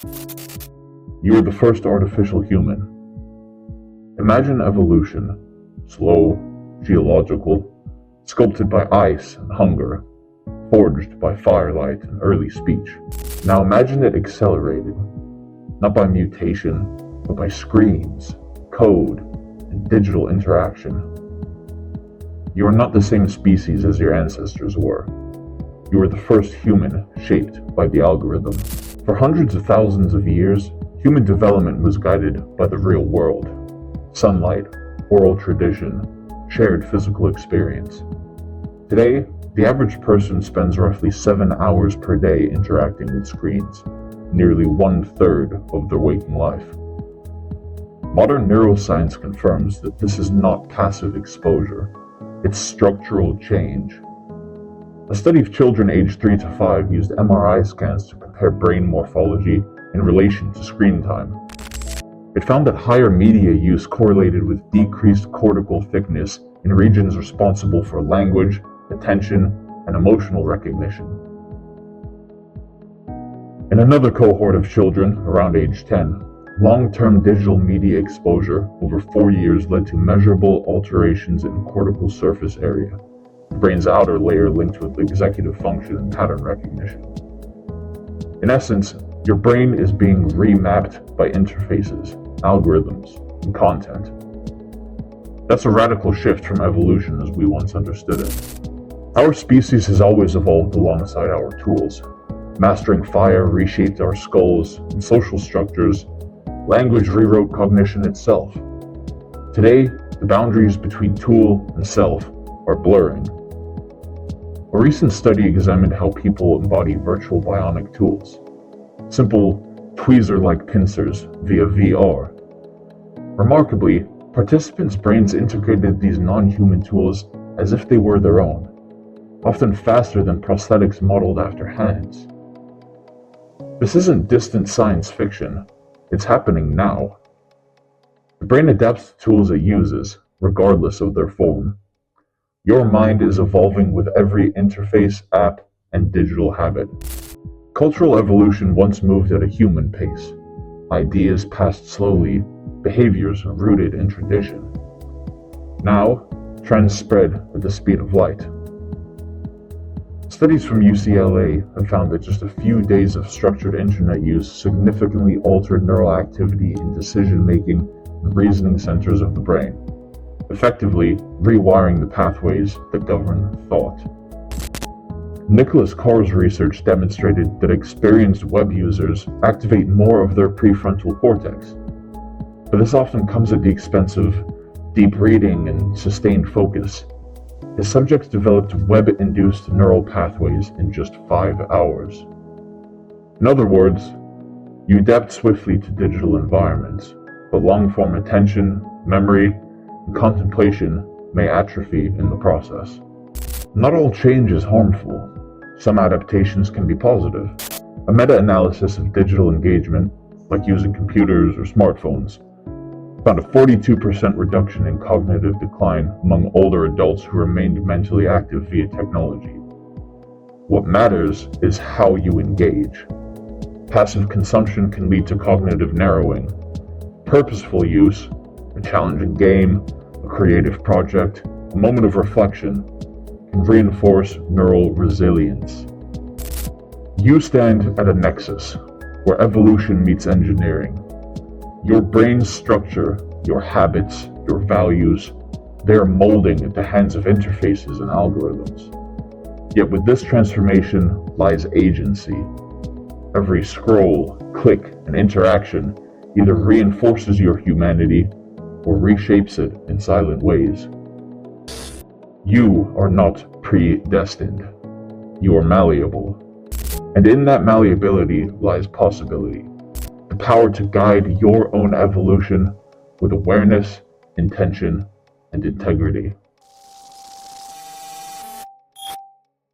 You are the first artificial human. Imagine evolution, slow, geological, sculpted by ice and hunger, forged by firelight and early speech. Now imagine it accelerated, not by mutation, but by screens, code, and digital interaction. You are not the same species as your ancestors were. You are the first human shaped by the algorithm. For hundreds of thousands of years, human development was guided by the real world. Sunlight, oral tradition, shared physical experience. Today, the average person spends roughly 7 hours per day interacting with screens, nearly 1/3 of their waking life. Modern neuroscience confirms that this is not passive exposure, it's structural change. A study of children aged 3 to 5 used MRI scans to compare brain morphology in relation to screen time. It found that higher media use correlated with decreased cortical thickness in regions responsible for language, attention, and emotional recognition. In another cohort of children, around age 10, long-term digital media exposure over 4 years led to measurable alterations in cortical surface area, the brain's outer layer linked with executive function and pattern recognition. In essence, your brain is being remapped by interfaces, algorithms, and content. That's a radical shift from evolution as we once understood it. Our species has always evolved alongside our tools. Mastering fire reshaped our skulls and social structures. Language rewrote cognition itself. Today, the boundaries between tool and self are blurring. A recent study examined how people embody virtual bionic tools. Simple, tweezer-like pincers via VR. Remarkably, participants' brains integrated these non-human tools as if they were their own, often faster than prosthetics modeled after hands. This isn't distant science fiction, it's happening now. The brain adapts to tools it uses, regardless of their form. Your mind is evolving with every interface, app, and digital habit. Cultural evolution once moved at a human pace. Ideas passed slowly, behaviors rooted in tradition. Now, trends spread at the speed of light. Studies from UCLA have found that just a few days of structured internet use significantly altered neural activity in decision-making and reasoning centers of the brain, effectively rewiring the pathways that govern thought. Nicholas Carr's research demonstrated that experienced web users activate more of their prefrontal cortex, but this often comes at the expense of deep reading and sustained focus. His subjects developed web-induced neural pathways in just 5 hours. In other words, you adapt swiftly to digital environments, but long-form attention, memory, and contemplation may atrophy in the process. Not all change is harmful. Some adaptations can be positive. A meta-analysis of digital engagement, like using computers or smartphones, found a 42% reduction in cognitive decline among older adults who remained mentally active via technology. What matters is how you engage. Passive consumption can lead to cognitive narrowing. Purposeful use, a challenging game, a creative project, a moment of reflection, can reinforce neural resilience. You stand at a nexus where evolution meets engineering. Your brain's structure, your habits, your values, they are molding at the hands of interfaces and algorithms. Yet with this transformation lies agency. Every scroll, click, and interaction either reinforces your humanity or reshapes it in silent ways. You are not predestined. You are malleable. And in that malleability lies possibility. The power to guide your own evolution with awareness, intention, and integrity.